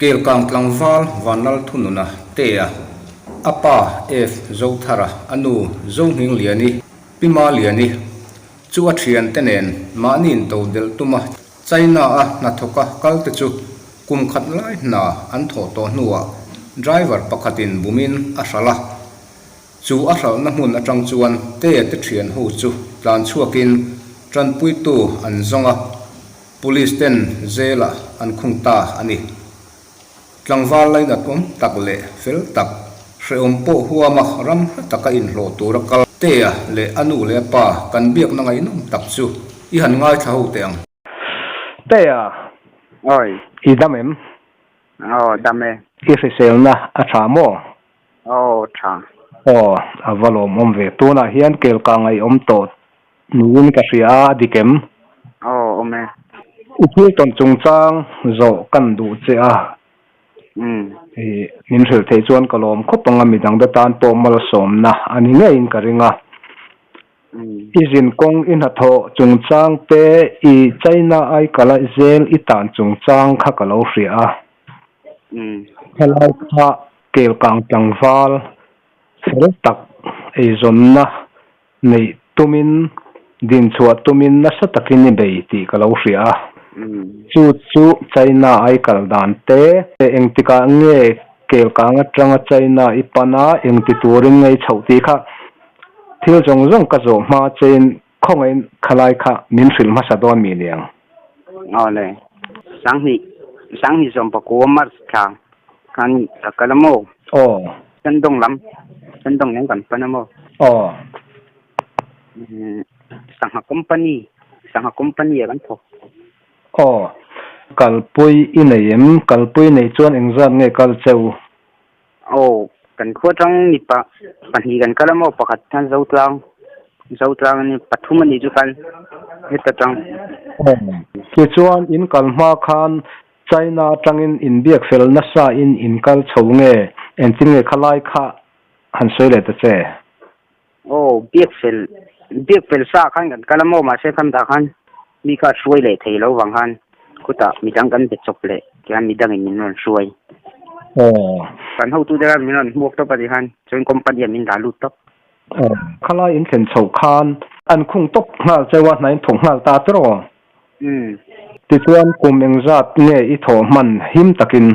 kel kang tlangwal vanal thununa te apa f zothara anu zohing liani pima liani chu a thian tenen manin to del tuma china a na thoka kalte chu kum khat lai na an tho to nuwa driver pakhatin bumin a hrala chu a hral na hmun atang chuan te thian ho chu tlan chuakin tran pui tu an zonga police ten zela an khungta ani tlangwal lai na tum tak le fel tak hreom po huama ram taka in hlo tur kal te le anu le pa kan biak na ngai num tak chu I han ngai tha ho te ang te oi I damem dame ifisel na a thamo tha avalom omve tuna hian kel ka ngai om to nuin ka ria dikem ome uphil ton chungchang zo kan du che a nin thil thei chuan kalom khopanga midang da tan to mal som na ani nge in karinga izin kong in hatho chungchang pe I china ai kala zel I tan chungchang kha kalo ria hello kha kel kang tangwal fel tak ei zonna nei tumin din chua tumin na sa takin ni bei ti kalo ria chu china ai kal dan te engtika nge kel kang atanga china ipana engti turin ngei chhauti kha thil jong jong ka zo ma chen khongen khalai kha min fil ma sa don mi liang le sang hi som pa ko mar thang kan takalamo sendong yang kan panamo sang company kan tho kalpui inayem kalpui nei chuan exam nge kal cheu kan khotang ni pa pani kan kalamo pakhat than zotlang ni pathum ni ju kan hetatang ke chuan in kalma khan china tangin in biak fel na sa in kal chhonge enting nge khalai kha han soile ta che biak fel sa khan kan kalamo ma se kham da khan mi kha suai le thei lo wang han kuta midang kan be chople kya midang in non suai kan ho tu da min non mok to pari han join company min da lu top khalai in ken chho khan an khung top ngal chewa nain thong ngal ta tro ti chuan kum engzat nge I tho man him takin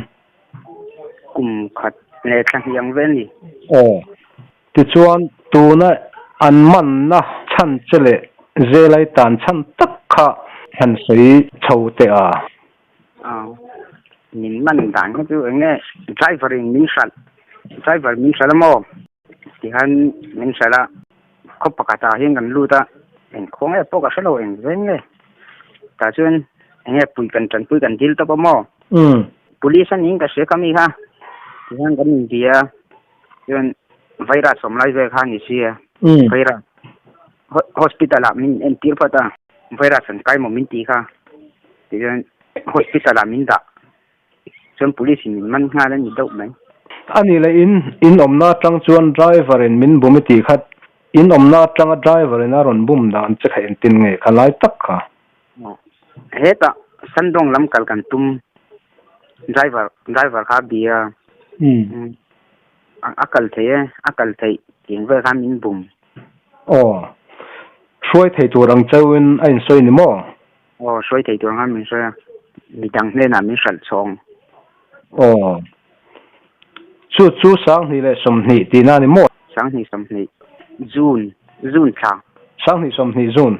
kum khat le thang yang ven ni ti chuan tuna an man na chan chele zelai tan chan tak kha han sei chote min man dan ko tu nge driver min sal mo ti han min sala ko pakata hin kan lu ta en khong e poka salo en ven nge ta chuan nge pui kan dil ta pa mo police an in ka se kami ha ti han kan dia chuan virus som lai ve kha ni sia virus hospital min en tir pata virus an kai mo min ti kha ti chuan hospital min da chuan police min man nga la ni dau mai ani le in omna tang chuan driver in min bumiti khat in omna tang driver in aron bum dan che kha en tin nge khalai tak kha heta sandong lam kal kan tum driver kha bia akal thei king ve kha min bum soi thei turang chawin ain soi ni mo soi thei turang ha min soi midang le na min sal chong chu sang ni le som ni ti na ni mo sang ni som ni June cha sang ni som ni June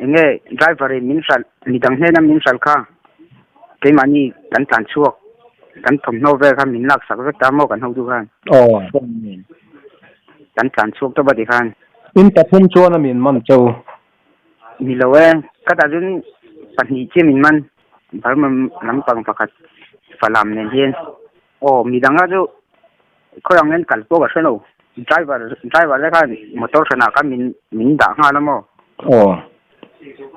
enge driver min sal midang le na min sal kha ke mani kan tan chuak kan thom no ve kha min lak sak ve ta mo kan ho du khan kan tan chuak to ba di khan in ta phun chuan min man chau mi lowe kata jun pani che min man barman lam pang pakhat falam nen hien midanga jo khoyang nen kal po ga seno driver le khan motor sana ka min da nga lamo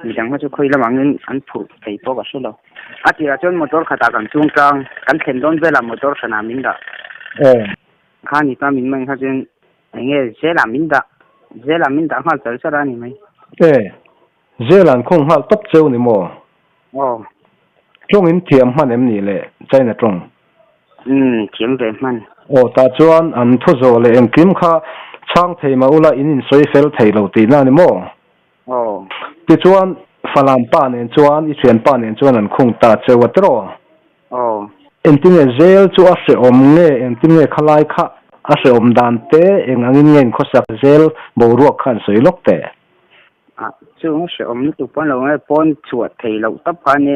midanga jo khoi lamang an phu thei po ga selo atira chon motor khata kan chungtang kan thlen don vela motor sana min da khani ta min man kha jen nge zela min da ha chal sara ni mai zelan khong hal top cheu ni mo trong in thiam man em ni le chai na trong thiam ve man ta chuan an thu zo le em kim kha chang thei ma ula in soi fel thei lo ti na ni mo ti chuan falam pa nen chuan I thian pa nen chuan an khung ta chewa tro entinge zel chu a se om nge entinge khalai kha a se om dan te engangin ngen khosak zel bo ruak khan soi lok te chu ngo se om tu pon lo nge pon chuat thei lo tap kha ne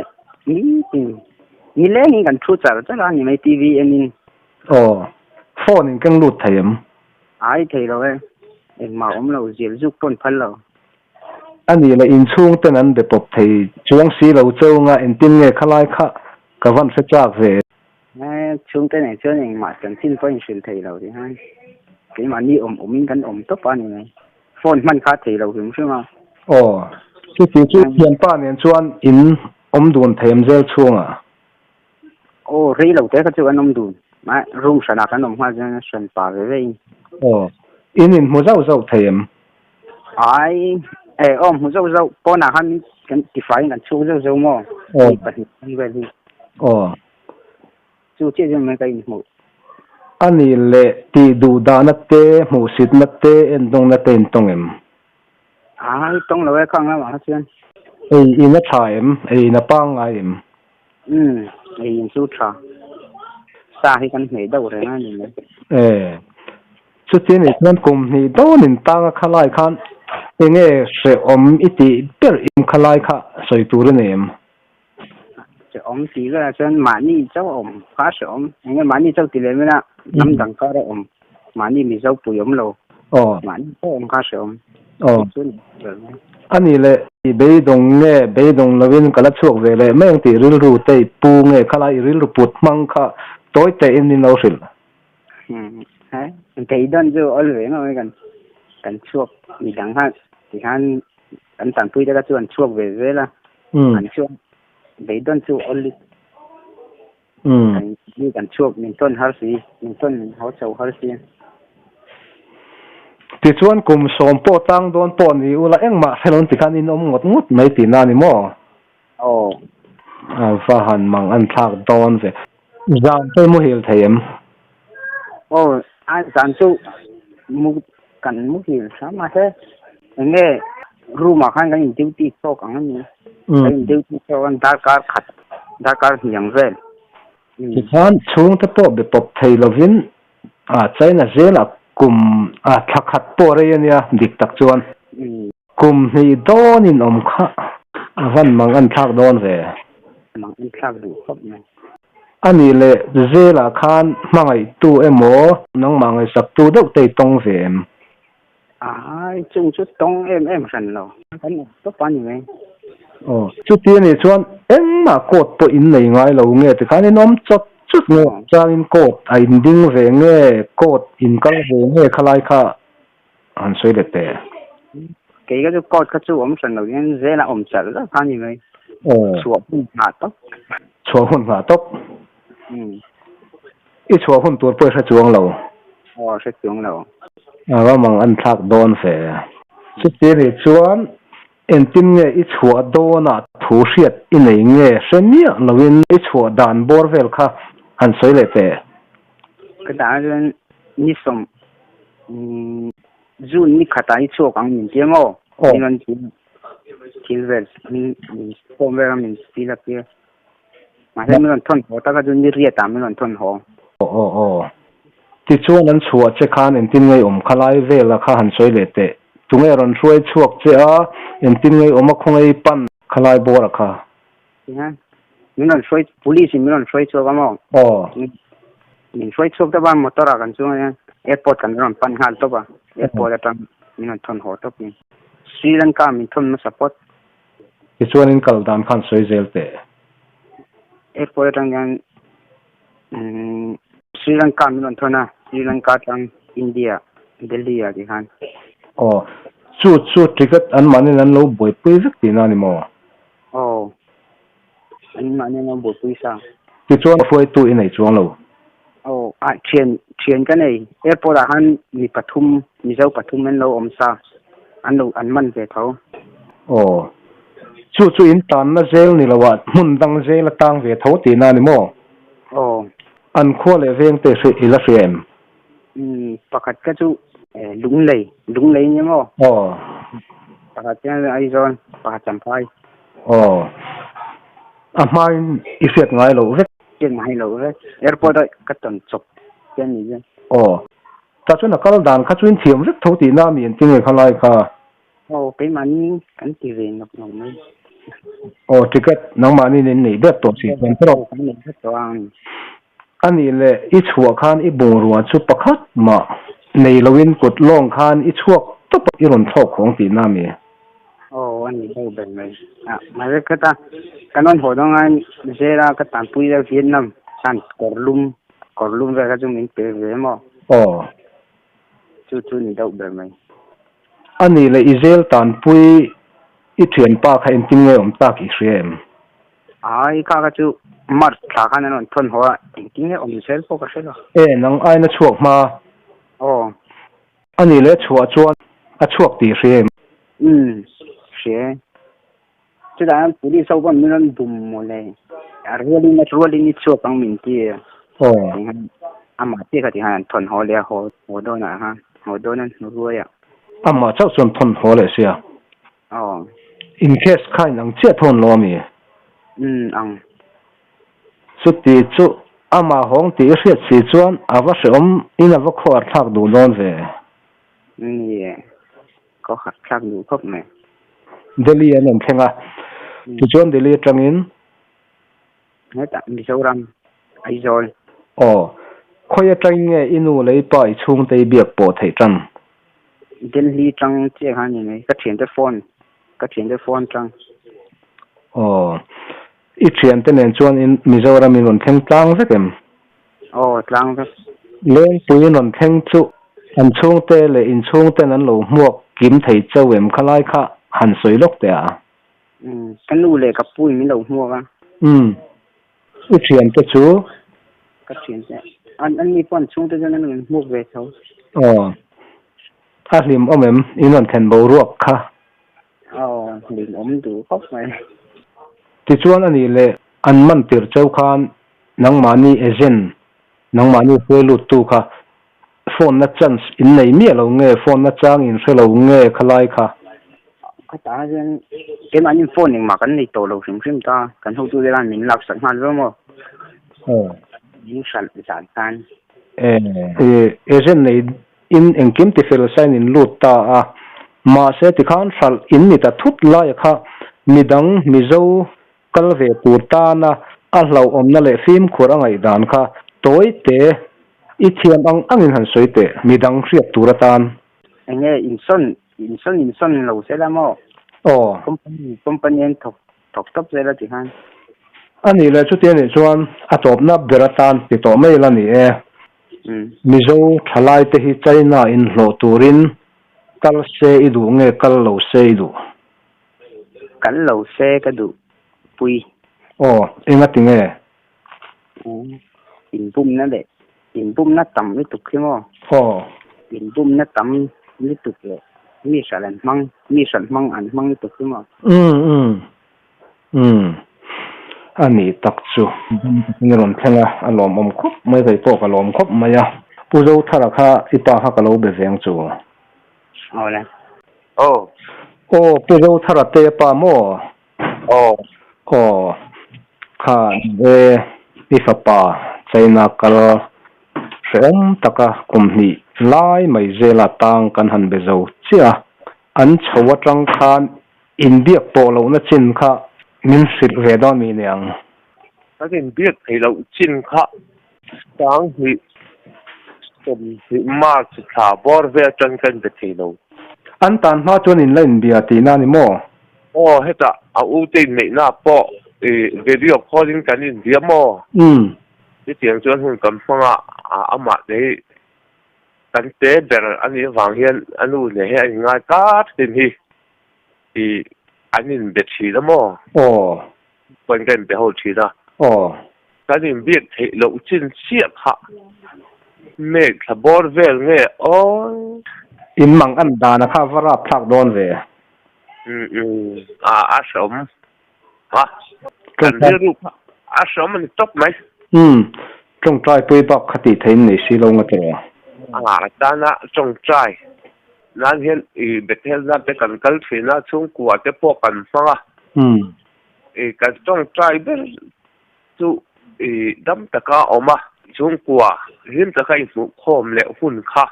ni le ni kan thu cha ni mai tv enin phone in kang lut thayam ai thei lo en ma om lo zel juk pon phal lo ani la in chung tan an de pop thei chuang si lo chau nga entin nge khalai kha kawan se chak ve chung te này chơi này mà cần xin phone xin thầy đầu thì hay cái mà đi ômกันtop anh này phoneมันkhá thầy đầu đúng không chú thiền pa nên chuan in đun thêm zel chuông rei lâu thế có chú anh đun mà room sản cái hoa cho sản pa về vậy in mua rau thêm ai mua rau con nào hắn cái phải là chú rau mò bật đi về đi chú chơi cho mấy cái một ani le ti du da na te mu sit na te en dong na ten tong em tong lo khang la ma chen in na tha em na pa nga em in su tha sa hi kan hei dau re na ni chu tin ni nan kum ni do nin ta nga khalai khan enge se om iti per im khalai kha soi tur ne em ông chỉ là chân mani cháu ông phá sợ ông anh mani cháu tỷ lệ mới là năm đằng cao đó ông mani mình cháu bùi ông lâu mani cháu ông phá sợ ông anh ấy là bây đồng lovin cả chuộc về lại mấy ông tỷ rìu rù tây pu nghe khai rìu bút mang kha tối tây in đi đâu xịn hả tây đơn chứ ở lưỡi mà cần chuộc mình đằng hạn thì hắn anh tặng tôi cho các chuộc chuộc về dưới là anh chuộc bây đơn chú only như cần chuộc mình tuân hết gì mình tuân hỗ trợ hết gì thì chuan cùng sớm po tăng đón po ni ula em mà phải luôn thì khăn in ngọt mấy tỷ na ni mo và hàn mang ăn thạc đón về giang tôi mua hiểu thấy em anh giang chú mua cần mua hiểu sao mà thế nghe ru mà khăn cái tiêu tì so cái này cái tiêu tì so anh đã cả hiện về thì khan chung ta po bị pop thầy lovin trái là dễ là cùng thắc hạt po đây nha dik tak chuan cùng thì đón in kha văn mang ăn thạc đón về mang ăn thạc đủ khóc này ani le dễ là khan mang ai tu emo nang mang ai sắp tu đâu tây tông về em chung chút tông em sẵn rồi cái này tốt bao nhiêu vậy chút tiền này chuan em mà cột po in này ngay lâu nghe thì cái này nó chút nghe cha in cột in đinh về nghe cột in cái về nghe khai kha anh suy được thế cái chú cột cái chú sẵn rồi nên dễ là chở rất bao nhiêu vậy chuột hôn hạ tóc ít chuột hôn tuột bơi sẽ chuông lâu sẽ chuông lâu và mang ăn thạc đón về chút tiền này chuan em tin nghe ít chuột đón thu siết in này nghe xem nhỉ lovin ít chuột đàn bor vel kha anh suy được thế cái đó là như sông June ni khata ít chuột ang mình tiếng nên chỉ về mình hôm về mình đi là kia mà thế mình thon hồ ta cái June riết ta mình thon hồ thì chuan an chuột che khan en tin ngai khalai ve la kha han soi le te tungai ron ruai chuak che en tin ngai khongai pan khalai bor kha ha mình soi police mình soi chuak ama mình soi chuak ta ban motor kan chu airport kan ron pan hal to ba airport ta mình thon ho to ni Sri Lanka mình thon support thì chuan in kal dan khan soi zel te airport tang Sri Lanka mình thon Sri Lanka tang India Delhi thì han chu ticket an mani an lo boi pui vek ti na ni mo anh mani an boi pui sa ti chuan foi tu in nei chuang lo train cái này airport han ni Pathum ni zau Pathum men lo sa an man ve tho chu in tan na zel ni lawa mun dang zel tang ve tho ti na ni mo an kho le veng te se ila sem pakhat ka chu lung lei ni mo pakhat ya ai zon pakhat champai amain iset ngai lo ve ken mai lo ve airport ka ton chop ken ni je ta chu na kal dan kha chu in thiam rek tho ti na mi en ting khalai kha cái mani kan ti ve nok nok mai ticket nang mani nin nei bet to si kan pro kan ni to ang ani le I chhuwa khan I bung ruan chu pakhat ma nei lowin kut long khan I chuak to I ron thok khong ti na mi anh đi đâu bên này mà cái ta cái non hồ đông anh dễ ra cái tàn pui ra Việt Nam san cỏ lum về cái chúng mình về mà chú đi đâu bên này ani le Israel tan pui I thian pa kha en ting nge ta ki shem ai cái chú mar thà cái nó thon hoa ting nge Israel po cái đó nang ai na chuak ma ani le chhuwa chuan a chuak ti shem sẽ chứ đã phụ đi sâu con mình bùm một này really ni chuột bằng mình kia mà tiếc thì hàng thuần họ lẹ họ đôi nè ha họ đôi nên nó ruồi mà chắc chắn thuần họ lẹ xia in case khai năng chết thuần lo mi chút tí chút mà hong tí sẽ chỉ chuan vợ sớm in vợ khoa thắc đủ non về có thắc đủ khóc này Delhi anh em khenga tu chuan Delhi trangin hết tạm Mizoram ai rồi khoya trang nge inu lei pai chung tei biak po thei tang Delhi trăng che han ni ka thian te phone trăng I thian te nen chuan in Mizoram in ron theng tlang vekem tlang ve leng pui non theng chu an chung te le in chung te nan lo muak kim thei chawem khalai kha han soi lok te kan nu le ka pui mi lo mua ka I thian te chu ka thian te an ni pon chung te nan mu ve tho lim omem inon then bo ruak kha lim du khóc mai ti chuan ani le an man tir chau khan nang mani agent nang mani pelu tu kha phone na chance in nei mi lo nge phone na chang in se lo nge khalai kha cái ta dân cái mà những phone nhưng mà cái này tổ lầu sim ta cái hậu tu ra mình lập sẵn hoàn rồi mà những sản tan agent này in engkim ti fel sign in lut ta ma se ti khan sal in ni ta thut lai kha midang mizo kalve purta na a hlau omna le phim khurangai dan kha toy te I thiam angin han soi te midang riap turatan nghe in lâu sẽ làm mà company thọc top sẽ là gì han ani le chu te ni chuan a top na beratan ti to mai la ni mizo thalai te hi China in hlo turin kal se I du nge kal lo se I du kan lo se ka du pui inga tinge in bum na tam ni tuk ki mo in bum na tam ni tuk le mi san mang an mang ni tuk ki mo ani tak chu ngiron thenga alom om khop mai kai to kalom khop maya puzo thara kha ipa ha kalo be veng chu le puzo thara te pa mo kha ifa pa China kal rem taka kumni lai mai zela tang kan han bezo chia an chowa tang khan india polo na chin kha min sil ve do mi niang cái biết thì lâu chín khá sáng thì mà chỉ thả bỏ về chân chân để thì lâu an tan ma chuan in len bia ti na ni mo hết à ưu tiên này na bỏ video calling cái này dia mo cái tiếng chuan hơn cầm phong mà đấy cái tế để anh ấy vàng hiền anh ấy để anh ngay cắt thì anh ấy biết gì đó mo quan键别好吃的cái gì biết thì lâu chín xếp hạ mẹ thà bỏ về nghe in mang an da na kha vara phak don ve sống ha kan ru a som ni top mai trong trai pui bak khati thein nei si lo nga tro dana trong trai nan hian I betel na te kan kal thina chung kwa te po kan fanga kan trong trai ber chu dam taka oma chung kwa him taka I mu khom le hun kha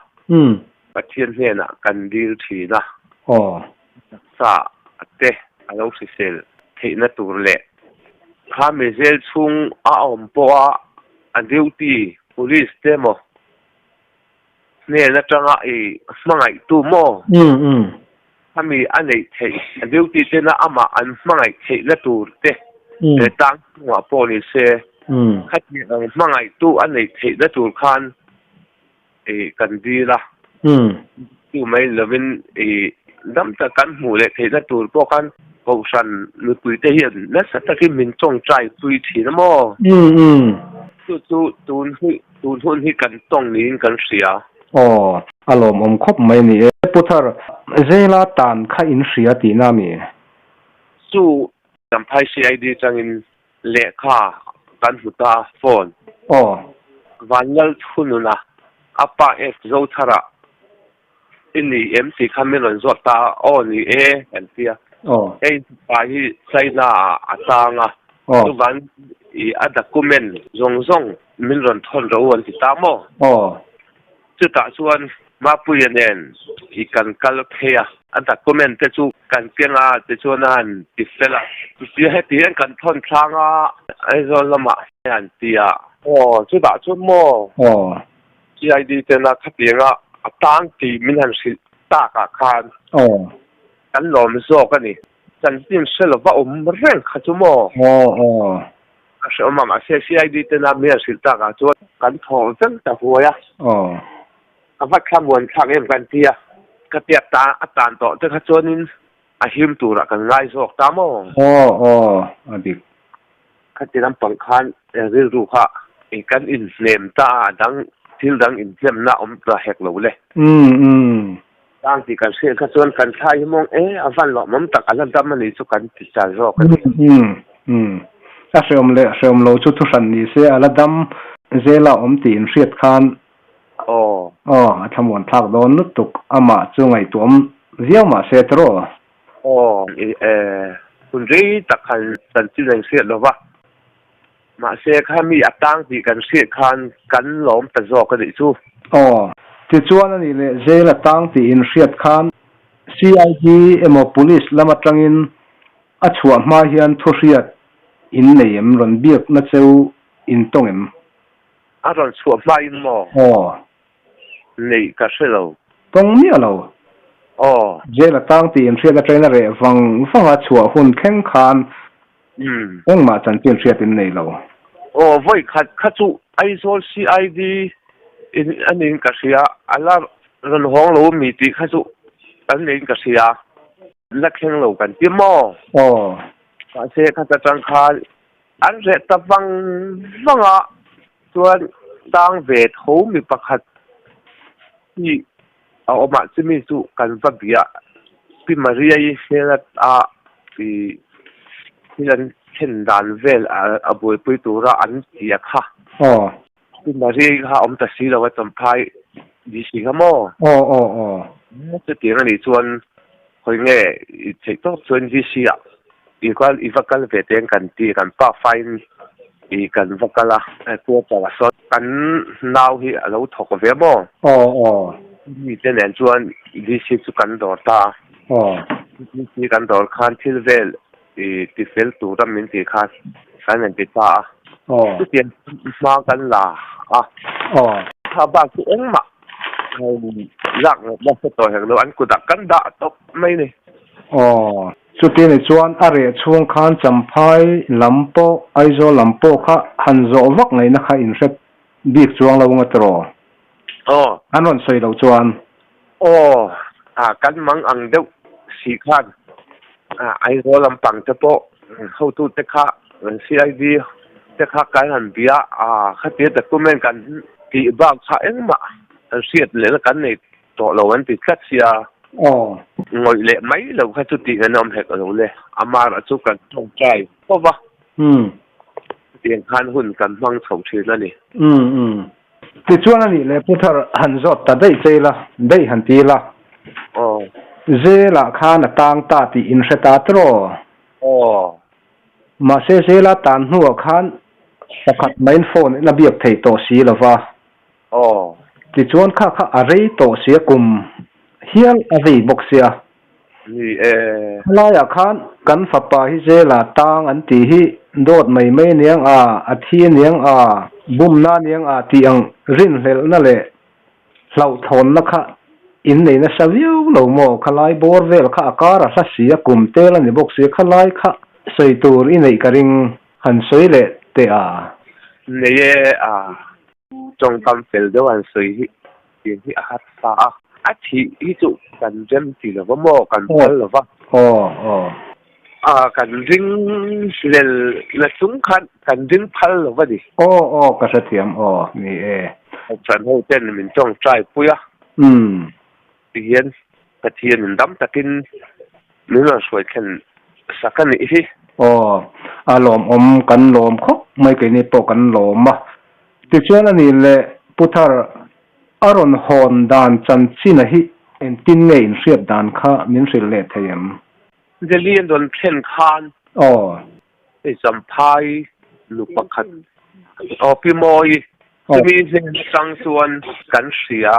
pathian hena kan dil thina sa te alo si sel theina tur le kha me zel chung a om po a duty police demo ne na tanga mangai tu mo kami anei thei a duty te na ama an mangai thei la tur te tang wa police khati mangai tu anei thei la tur khan kan di la tu mai lovin dam ta kan mu le thei la tur po kan ko san lu pui te hian na sa ta ki min chong trai pui thi na mo tu tun hi kan tong ni kan sia alom khop mai ni puthar zela tan kha in sia ti na mi chu tam phai CID changin le kha kan huta phone vangal thununa apa f zo thara ini MC khamelon zota ni antia pa hi saina atanga tu van a document zong min ron thon ro an ti ta mo chu ta chuan ma puyanen I kan kal phea a document te chu kan kenga te chuan an ti fela ti he ti kan thon thlanga ai zo lama an tia chu ta chu mo CID te na khapianga atang ti min han sil ta ka khan kan lom zo ka ni kan tim selo ba reng kha chu mo so mama CID te na me sil ta ka chu kan thong chen ta huya a va khamon khang em kan tia ka tia ta atan to te kha chonin a him tura kan ngai sok ta mo adik khatiram pangkhan ril ru kha kan in flem ta dang til dang in flem na ta hek lo le tang ti kan se kha chon kan thai mong avan lo mom tak ala dam ni chu kan ti cha ro kan a shom lo chu thu san ni se ala dam zela ti in riat khan a thamon thak don nutuk ama chu ngai tuam ziama se tro kun rei takhan san chi reng se lo wa ma se kha mi atang ti kan se khan kan lom ta zo ka ni chu ti chuan ani le zela tang ti in riat khan CID emo police lama tangin a chua ma hian thu riat in neim ron biak na cheu in tongem a ron chua ma in mo nei ka se lo tong mi alo zela tang ti in riat a trainer re wanga chua hun kheng khan ma chan tin riat in nei lo voi khat chu ai zo CID in anin ka sia ala ron hong lo mi ti kha chu anin ka sia la kheng lo kan ti mo ka se kha ta chang kha an re ta wanga chuan tang ve tho mi pakhat ni ma chimi chu kan va bia pi maria I hela pi hilan chen dan vel a boi pui tura an tia kha pi maria ha ta si lo wa tam phai di si ga mo chu ti ni chuan hoi nge che to chuan di si I vakal ve ten kan ti kan pa fine kan vakala ko ta so kan nau hi alo thok ve mo mi ten en chuan di si chu kan dor ta di kan dor khan thil vel ti fel tu ram min ti kha kan en ti ta tu tian ma kan la tha ba ku eng ma lak ma se to hek lo an ku da kan da top mai ni chu ti ni chuan are chung khan champhai lampo aizo lampo kha hanzo wak ngai na kha in set bik chuang lo nga tro anon soi lo chuan kan mang ang deuh si khan aizo lampang te po ho tu te kha CID te kha kan han bia khati document kan ti ba kha engma siat le kan nei to lo an ti khat sia ngồi lệ mấy lâu khai chút tiền anh ông hẹn ở đâu lệ amar ở chỗ cần trông trai có ba tiền khan hun cần mang sầu chuyện là nè thì chuyện này là phụ thợ hành rót ta đây chơi là đây hành ti là dễ là khan là tang ta thì in sẽ ta trò mà sẽ là tan hùa khan sakat main phone là việc thầy tổ sĩ là va thì chuyện khác ở đây tổ sĩ cùng hiền ở đây bốc xia lai khan kan fapa hi je la tang an ti hi dot mai mai niang a thi niang a bum na niang a ti ang rin hlel na le hlau thon na kha in nei na saviu lo mo khalai bor vel kha akara sa sia kum te la ni bok se khalai kha sei tur in nei karing han soi le te a nei trong tâm fel do an soi hi tin hi hat sa thì ý dụ cần dân thì là có mò cần phal là vâng cần riêng là súng khăn cần riêng phal là vâng đi cái sự thiểm nè phần hậu tên mình trong trai pui tiền cái tiền mình đắm ta kinh nếu là soi cần sắc cái này đi lom cần lom khóc mấy cái này bộ cần lom mà thì chuyện là này là putar aron hon dan chan china hi en tin nge in siat dan kha min sil le thayam zelian don phen khan e sampai lu pakhat pi moi mi sang suan kan sia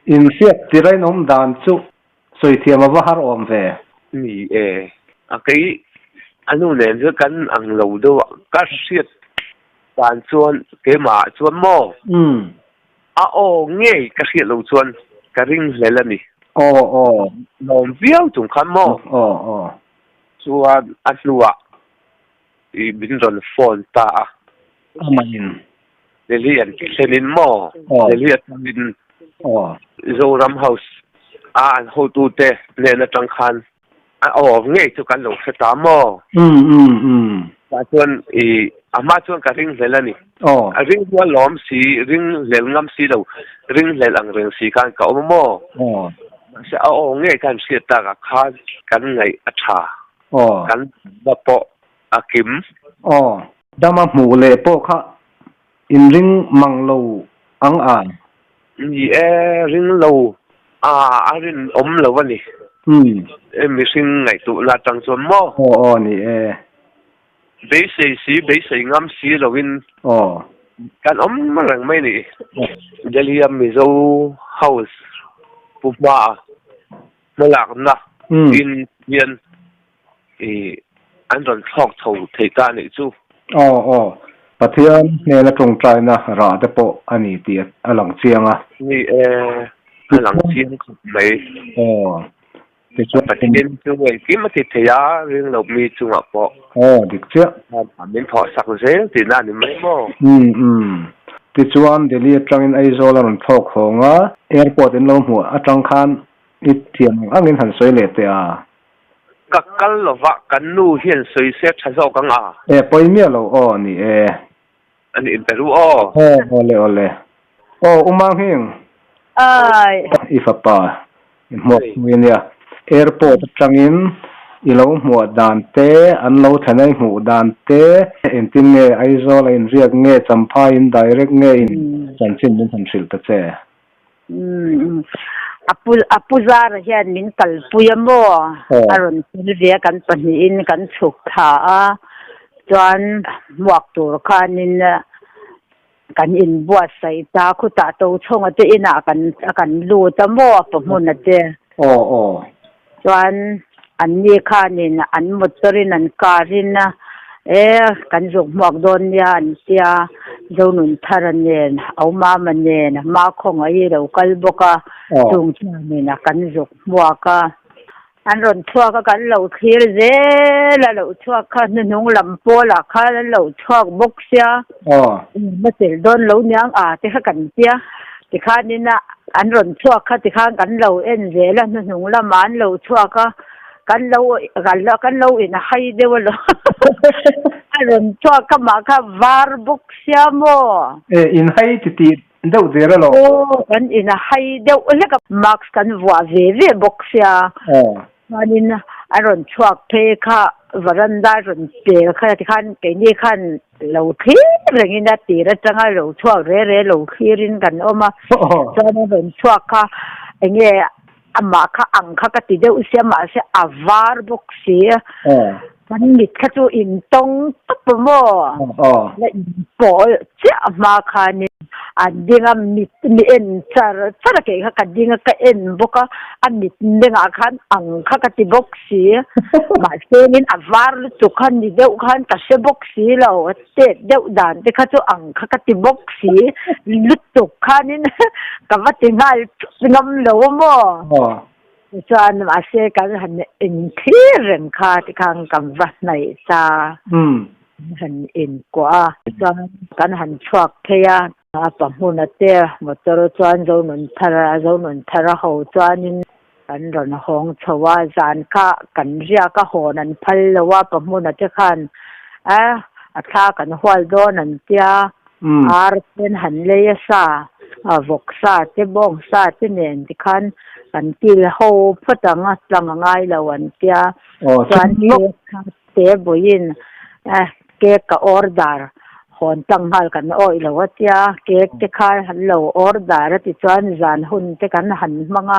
in siat tirai nom dan chu soi thiam wa har om ve ni cái anu ne je kan ang lo do ka siat dan chuan ke ma chuan mo nghe cái hiện lâu xuân cái ring lấy lần đi nòng viêu chúng khám mò xuân ăn lúa thì bình thường phone ta để liền cái lên mò để liền bình rồi ram house hồ tu tê nên là trăng khan nghe cho cái lồng sẽ tám mò xuân thì mà chuan cái ring lấy lần đi ring qua lom si ring lel ngam si đâu ring lel ang ring si kan ka mo sẽ nghe kan si ta ka khan kan ngai acha kan ba po akim dama mu le po kha in ring mang lo ang ni ring lo ring lo wa ni mi sing ngai tu la tang chuan mo ni bấy sĩ ngắm sĩ là win kan mà rằng mấy này Delhi Mizo House Puma mà lạc na in yên thì anh còn học thầu thầy ta này chú bà thiên nghe là trồng trái na ra để bộ anh ấy tiệt lòng chiang ni lòng chiang mấy thì chuyện là tiền chú người kiếm mà thì thầy riêng lộc mi chú ngọc bộ được chưa mình thọ sạc dễ thì là thì mấy mò thì chuyện để liệt trong in Aizo là mình thọ khổ ngá airport in lâu mùa trong khan ít tiền anh in hành xoay lệ thế các căn là vợ căn nu hiện xoay xét thay sao căng bơi miêu lâu nè anh in Peru ole mang hiền ifapa một nguyên airport trangin ilo mu dan te an lo thanai mu dan te en tin nge Aizo la in riak nge champa in direct nge in chanchin din han sil ta che apuzar hian min kal puyamo aron silvia kan pani in kan chuk tha chuan muak tur khanin kan in bua sai ta khuta to chonga te ina kan lu tamo pamun ate chuan an ni khanin an motorin an karin kan zuk muak don ya an tia zonun tharanen auma manen ma khong ai ro kalboka tung chanin kan zuk muaka an ron thua ka kan lo khir ze la lo thua kha nung lampo la kha lo thua boxia ma tel don lo nyang te kha kan tia ti kha ni na an ron thua kha ti kha kan lo en ze la nung la man lo thua ka kan lo in hai de lo an ron thua ka ma kha var boxia mo in hai ti đâu thế rồi kan in hai de le ka max kan wa ve boxia manin aron chuak phe kha varanda ron pe kha ti khan ke ni khan lo khi rengin da ti ra changa lo chua re lo khirin kan oma cho na ron chua kha enge ama kha ang kha ka ti de usia ma se avar bok si kan mit kha chu in tong tap mo la po che ama kha ni adinga mit ni en char ke kha dinga ka en boka amit denga khan ang kha ka ti bok si ma se nin avar lu chu khan ni de khan ka se bok si lo te de dan te kha chu ang kha ka ti bok si lu tu khanin ka va ti ngal ngam lo mo chuan ma se kan han in thiren kha ti khang kam va nai cha han in kwa kan han chuak theya pahmuna te motor chuan zo nun thara ho chuanin kan ron hong chawa zan kha kan ria ka hon an phal lawa pahmuna te khan a tha kan hwal don an tia ar ten han le sa vok sa te bong sa te nen ti khan kan til ho phatanga tlanga ngai lawan tia chuan te boin ke ka order hon tang hal kan oi lo atia ke te khar han lo order ti chuan zan hun te kan han manga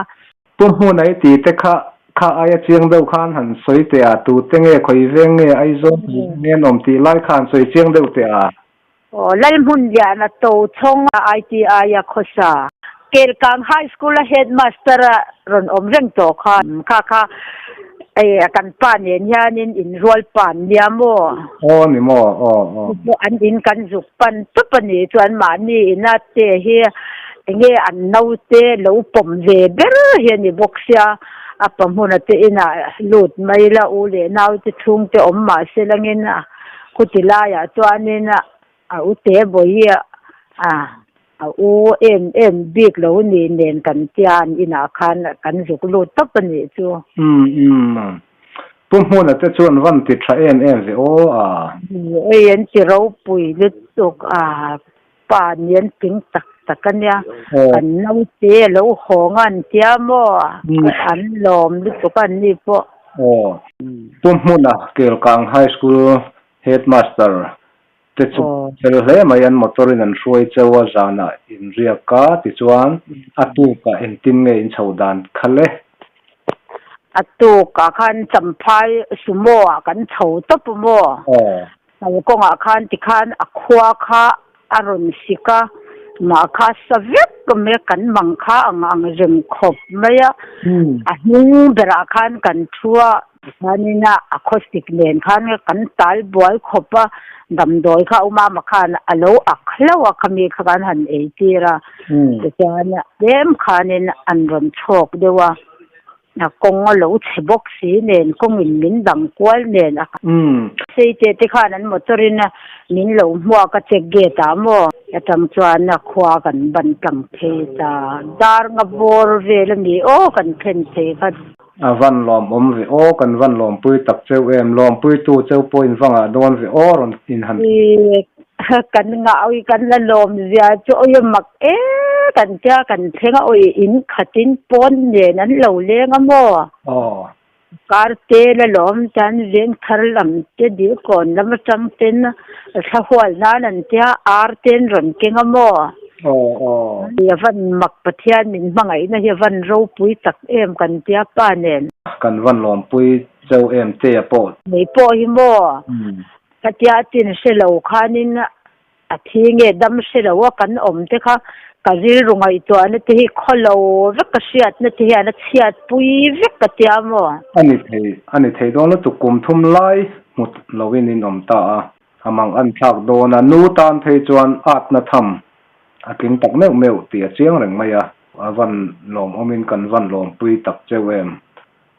tu hu nai ti te kha aya chiang deuh khan han soi te a tu te nge khoi veng nge ai zo nge nom ti lai khan soi chiang deuh te a lai mun ya na to chong ITI ya khosa Kelkang High School headmaster ron om reng to kha ai kan pan yanin in rol pan liamo ni mo an in kan zuk pan tupani chuan ma ni na te hi nge an nau te lo pom ve ber he ni boxia apamhuna te ina lut mai la u le nau te thung te om ma selangin kutila ya chuanin a u te boia u em big lo ni nen kan tian ina khan kan zuk lut tapani chu pumhuna te chuan van ti tha en ve en ti ro pui lut tuk pa nien ping tak kan ya kan nau te lo hongan tiamo an lom lut tuk an ni po pumhuna Kelkang High School headmaster te chu sel hle mayan motorin an ruai chawa zana in riaka ti chuan atu ka en tin nge in chhodan khale atu ka khan champhai sumo kan chho top mo ko nga khan ti khan akhwa kha aron sika ma kha savek me kan mang kha ang rem khop maya ahu bera khan kan thua manina acoustic len khan kan tal boy khopa damdoi kha uma makhan alo akhlo khami khan han e tira chana dem khanin anron chok dewa na kong lo chebok si nen kong in min dang kwal nen sei te khan an motorin min lo hwa ka che ge ta mo atam chuan na khwa kan ban tang the ta dar nga bor vel ni o kan khen the kha van lom ve kan van lom pui tak cheu em lom pui tu cheu point wanga don ve ron in han kan nga oi kan la lom zia cho oi mak kan cha kan thenga oi in khatin pon ne nan lo le nga mo kar te la lom chan len thar lam te di kon lam chang ten sa hwal na nan tia ar ten ron ke nga mo ya van mak pathian min mangai na ya van ro pui tak em kan tia pa nen kan van lom pui cheu em te po nei po hi mo katia tin se lo khanin a thinge dam se lo kan om te kha kazil rungai to an te hi kholo vek ka siat na te ana chiat pui vek ka tia mo ani thei don la tu kum thum lai mut lovin in om ta amang an thak do na nu tan thei chuan at na tham aking tak meu tia chiang reng maya van lom omin kan van lom pui tak cheu em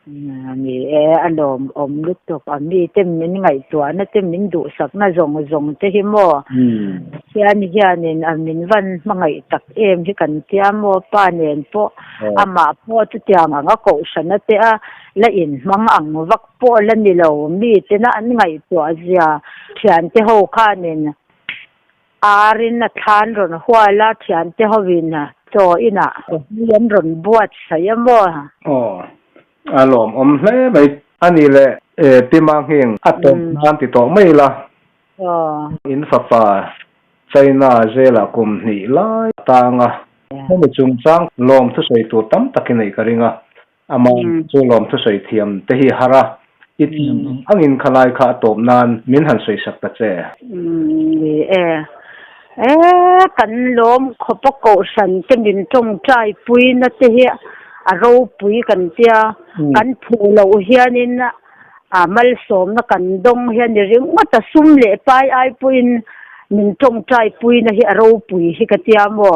mi alom om lutok ami tem min ngai to na tem min du sak na zong te hi mo hianin amin van mangai tak em hi kan tia mo pa nen po ama po tu tiang anga ko sana te a la in mang ang vak po la ni lo mi te na an ngai to azia thian te ho khanin arin na than ron hwala thian te hovin na to ina yan ron buat sayamo alom om hle mai ani le timang hing atom nan ti to mai la in fa pa China zela kum ni lai tanga mo chung chang lom thu soi tu tam takinai karinga ama chu lom thu soi thiam te hi hara it angin khalai kha top nan min han soi sak ta che kan lom khopako san temin tong trai pui na te hi a ro pui kan tia kan phu lo hianin a mal som na kan dong hian ring mata sum le pai ai puin min tong trai pui na hi a ro pui hi ka tia mo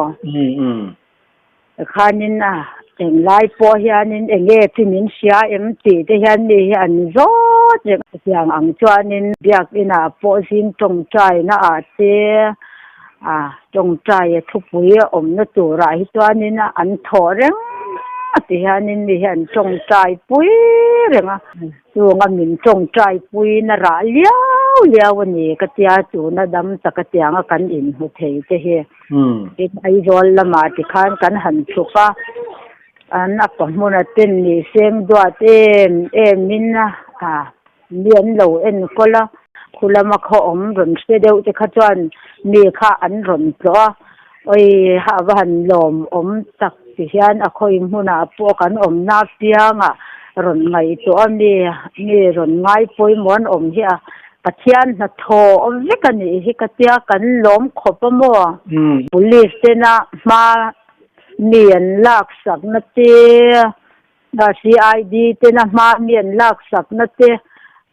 khanin a eng lai po hianin enge timin sia ti te hian ni hian zo je yang ang chuanin biak ina po sin tong trai na a te tong trai thu pui om na tu ra hi chuanin an thoreng ti hianin ni hian tong trai pui renga tu nga min tong trai pui na ra liao ni ka tia tu na dam takatia nga kan in hu thei te he ai rol lama ti khan kan han thupa an apamuna ten ni sem dwa em minna lian lo en kola khulama kho om ron se deu te kha chuan mi kha an ron pro oi ha van lom om tak ti hian a khoi hmuna po kan om na pianga ron ngai to mi ron ngai poi mon om hi a pathian na tho om vekani hi katia kan lom khopamo police te na ma mian lak sak na te na CID te na ma mian lak sak na te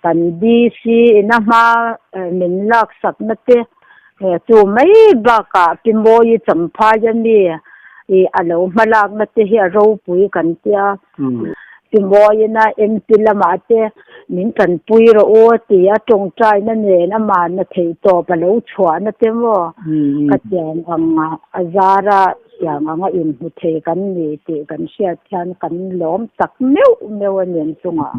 kan DC na ma min lak sak na te tu mai ba ka pimoi champha yani e alo malak na te hi ro pui kan tia pimoi na MP lama te min kan pui ro o ti a tong trai na ne na ma na thei to pa lo chwa na te mo ka tian azara yang anga in hu the kan ni te kan sia thian kan lom tak meu nen chunga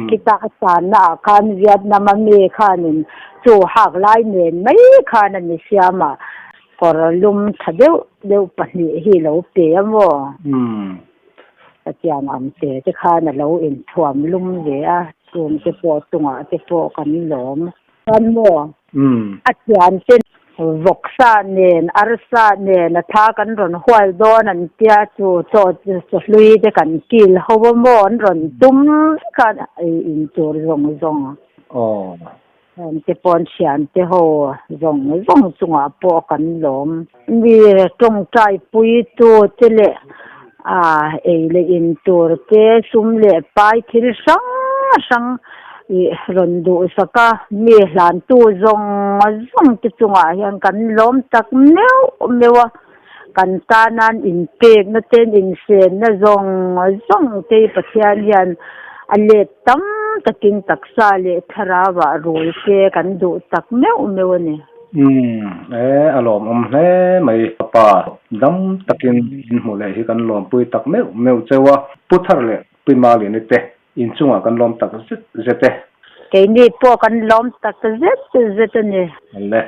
kita san na kan viet nam me khanin chu hak lai nen mai khan ni siama kor lum thadeu pani hi lo pe amo tiang am te khan lo in thuam lum le a chung te po tunga te po kan lom kan mo tian te voksa nen arsa nen tha kan ron hwal don an tia chu lui te kan kil hobo mon ron tum kan in tur zong an te pon sian te ho zong chunga po kan lom mi tong trai pui tu te le le in tur te sum le pai thil sang ron du saka mi hlan tu zong ti chunga hian kan lom tak mewa kan tanan in pek na ten in sen na zong te pathian hian ale tam takin taksa le tharawa roi ke kan du tak meu ni alom hle mai pa dam takin mu le hi kan lom pui tak meu chewa puthar le pima le ne te in chunga kan lom tak zete ke ni po kan lom tak zet ni le